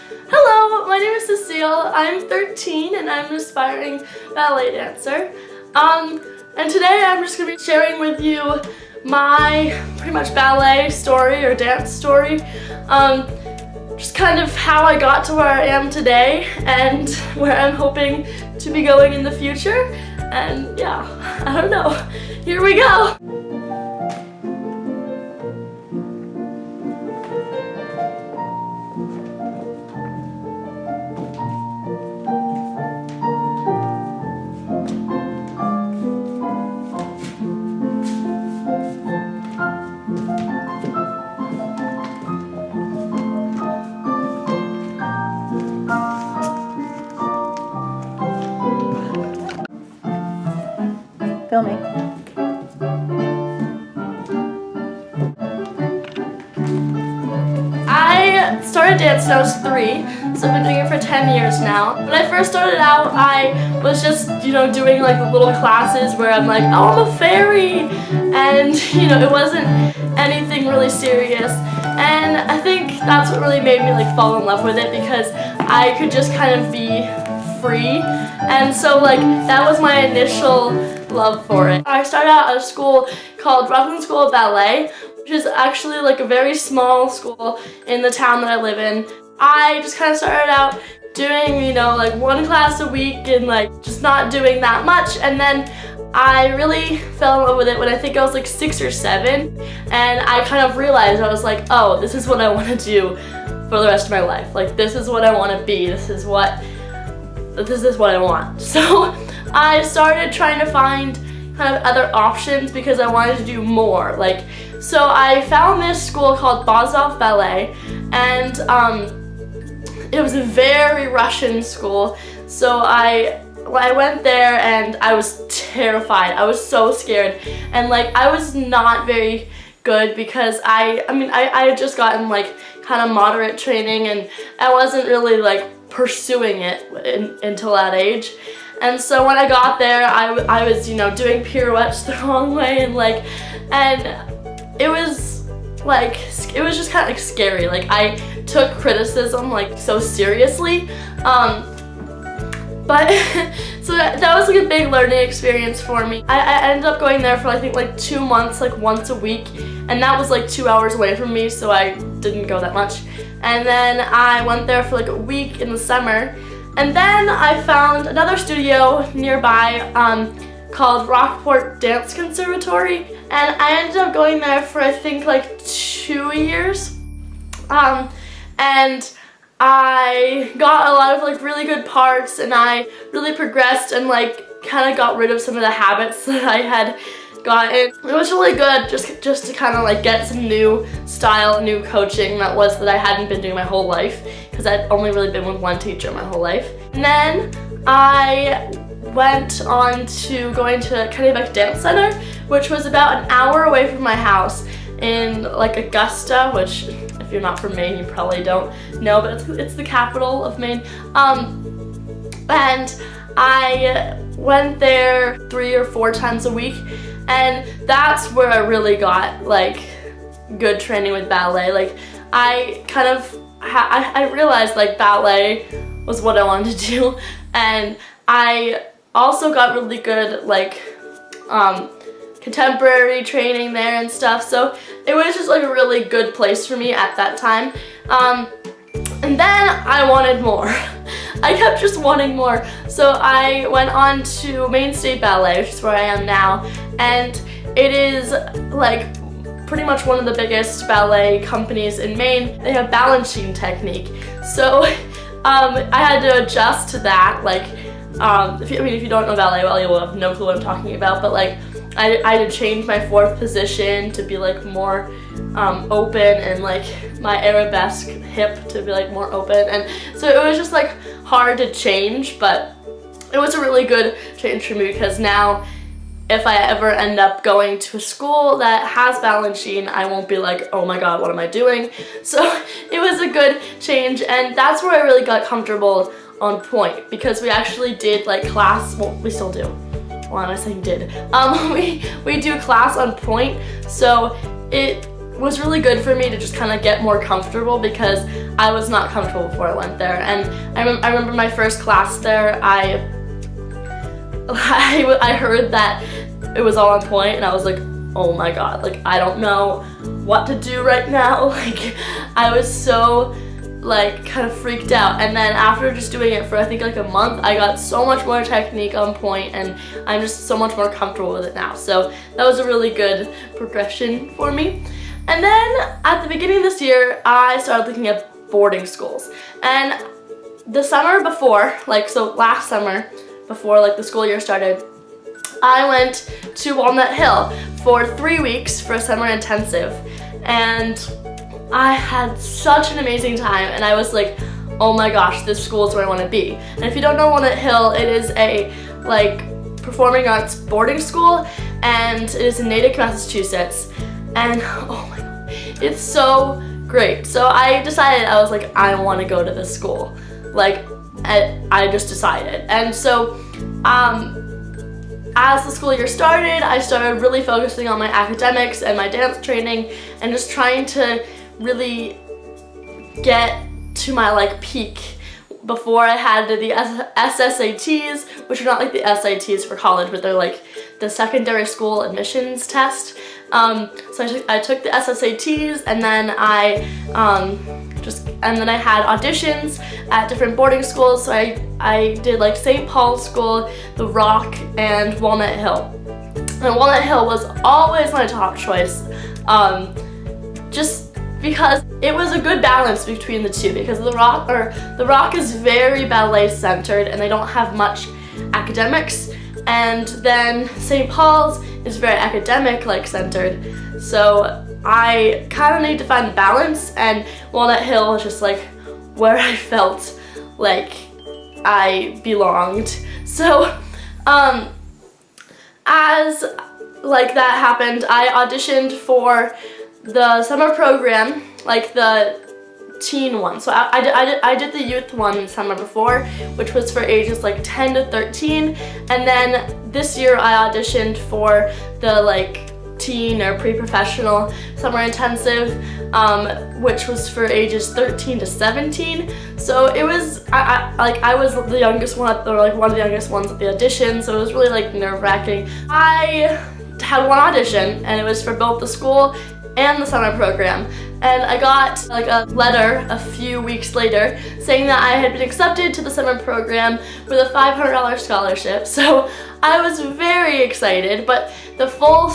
Hello, my name is Cecile. I'm 13 and I'm an aspiring ballet dancer. And today I'm just going to be sharing with you my pretty much ballet story or dance story. Just kind of how I got to where I am today and where I'm hoping to be going in the future. And yeah, I don't know. Here we go. Filming. I started dance when I was 3, so I've been doing it for 10 years now. When I first started out, I was just, doing like little classes where I'm like, oh, I'm a fairy, and it wasn't anything really serious. And I think that's what really made me like fall in love with it, because I could just kind of be free, and so like that was my initial love for it. I started out at a school called Rockland School of Ballet, which is actually like a very small school in the town that I live in. I just kind of started out doing, like 1 class a week and like just not doing that much, and then I really fell in love with it when I think I was like 6 or 7, and I kind of realized, I was like, oh, this is what I want to do for the rest of my life. Like, this is what I want to be. This is what I want. So I started trying to find kind of other options because I wanted to do more. So I found this school called Bazov Ballet, and it was a very Russian school. So I went there and I was terrified. I was so scared, and like I was not very good because I had just gotten like kind of moderate training, and I wasn't really like pursuing it until that age. And so when I got there, I was doing pirouettes the wrong way, and it was just kind of like scary. Like, I took criticism like so seriously, but so that was like a big learning experience for me. I ended up going there for I think like 2 months, like once a week, and that was like 2 hours away from me, so I didn't go that much. And then I went there for like a week in the summer, and then I found another studio nearby called Rockport Dance Conservatory, and I ended up going there for I think like 2 years, and I got a lot of like really good parts, and I really progressed and like kind of got rid of some of the habits that I had gotten. It was really good just to kind of like get some new style, new coaching that I hadn't been doing my whole life, because I'd only really been with one teacher my whole life. And then I went on to going to Kennebec Dance Center, which was about an hour away from my house in like Augusta, which if you're not from Maine, you probably don't know, but it's the capital of Maine. And I went there 3 or 4 times a week, and that's where I really got like good training with ballet. Like, I kind of I realized like ballet was what I wanted to do, and I also got really good like contemporary training there and stuff, so it was just like a really good place for me at that time. And then I wanted more. I kept just wanting more, so I went on to Maine State Ballet, which is where I am now, and it is like pretty much one of the biggest ballet companies in Maine. They have balancing technique, so I had to adjust to that. Like, if you don't know ballet well, you will have no clue what I'm talking about, but like I had to change my 4th position to be like more open, and like my arabesque hip to be like more open, and so it was just like hard to change, but it was a really good change for me, because now if I ever end up going to a school that has balancing, I won't be like, oh my god, what am I doing? So it was a good change, and that's where I really got comfortable on point, because we actually did like class, well, we still do. Well, I'm not saying did. We do class on point, so it was really good for me to just kind of get more comfortable because I was not comfortable before I went there. And I remember my first class there, I heard that it was all on point and I was like, oh my god, like I don't know what to do right now. Like I was so like kind of freaked out, and then after just doing it for I think like a month, I got so much more technique on point and I'm just so much more comfortable with it now. So that was a really good progression for me. And then at the beginning of this year, I started looking at boarding schools. And the summer before, like so last summer, before like the school year started, I went to Walnut Hill for 3 weeks for a summer intensive. And I had such an amazing time, and I was like, oh my gosh, this school is where I want to be. And if you don't know Walnut Hill, it is a like performing arts boarding school, and it is in Natick, Massachusetts. And oh my god, it's so great. So I decided, I was like, I want to go to this school. Like, I just decided. And so as the school year started, I started really focusing on my academics and my dance training and just trying to really get to my like peak before I had the SSATs, which are not like the SATs for college, but they're like the secondary school admissions test. So I took the SSATs, and then I had auditions at different boarding schools. So I did like St. Paul's School, The Rock, and Walnut Hill. And Walnut Hill was always my top choice, just because it was a good balance between the two, because The Rock is very ballet centered and they don't have much academics, and then St. Paul's is very academic like centered. So I kind of need to find the balance, and Walnut Hill was just like where I felt like I belonged. So as like that happened, I auditioned for the summer program, like the teen one. So I did the youth one summer before, which was for ages like 10 to 13, and then this year I auditioned for the like teen or pre-professional summer intensive, which was for ages 13 to 17. So it was, I was the youngest one, or like one of the youngest ones at the audition, so it was really like nerve-wracking. I had one audition, and it was for both the school and the summer program, and I got like a letter a few weeks later saying that I had been accepted to the summer program with a $500 scholarship. So I was very excited, but the full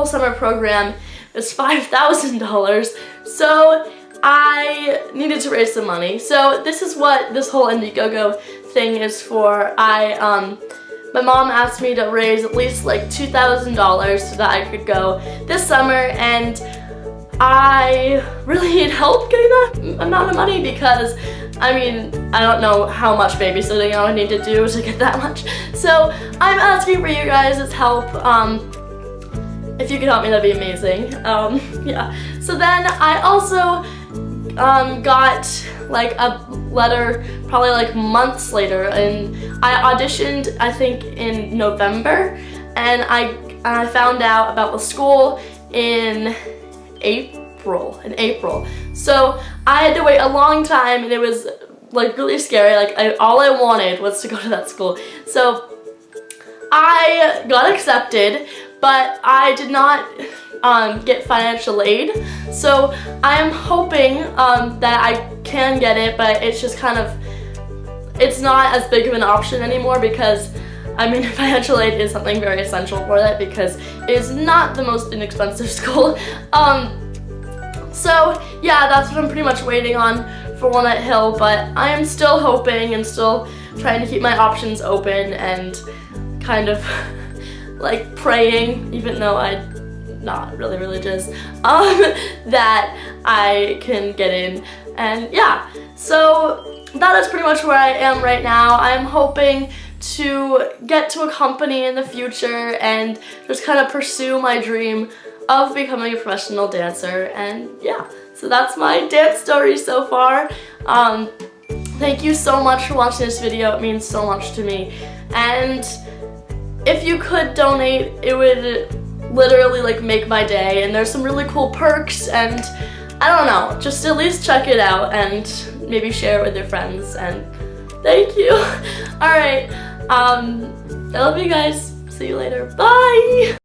summer program is $5,000, so I needed to raise some money. So this is what this whole Indiegogo thing is for. My mom asked me to raise at least like $2,000 so that I could go this summer, and I really need help getting that amount of money because, I mean, I don't know how much babysitting I would need to do to get that much. So I'm asking for you guys' help. If you could help me, that'd be amazing. Yeah. So then I also got like a letter probably like months later, and I auditioned I think in November, and I found out about the school in April. So I had to wait a long time, and it was like really scary. Like all I wanted was to go to that school. So I got accepted, but I did not get financial aid. So I am hoping that I can get it, but it's just kind of, it's not as big of an option anymore because, I mean, financial aid is something very essential for that because it is not the most inexpensive school. So yeah, that's what I'm pretty much waiting on for Walnut Hill, but I am still hoping and still trying to keep my options open and kind of like praying, even though I'm not really religious, that I can get in. And yeah, so that is pretty much where I am right now. I'm hoping to get to a company in the future and just kind of pursue my dream of becoming a professional dancer. And yeah, so that's my dance story so far. Thank you so much for watching this video. It means so much to me. And if you could donate, it would literally like make my day, and there's some really cool perks, and I don't know, just at least check it out and maybe share it with your friends, and thank you. Alright, I love you guys. See you later. Bye!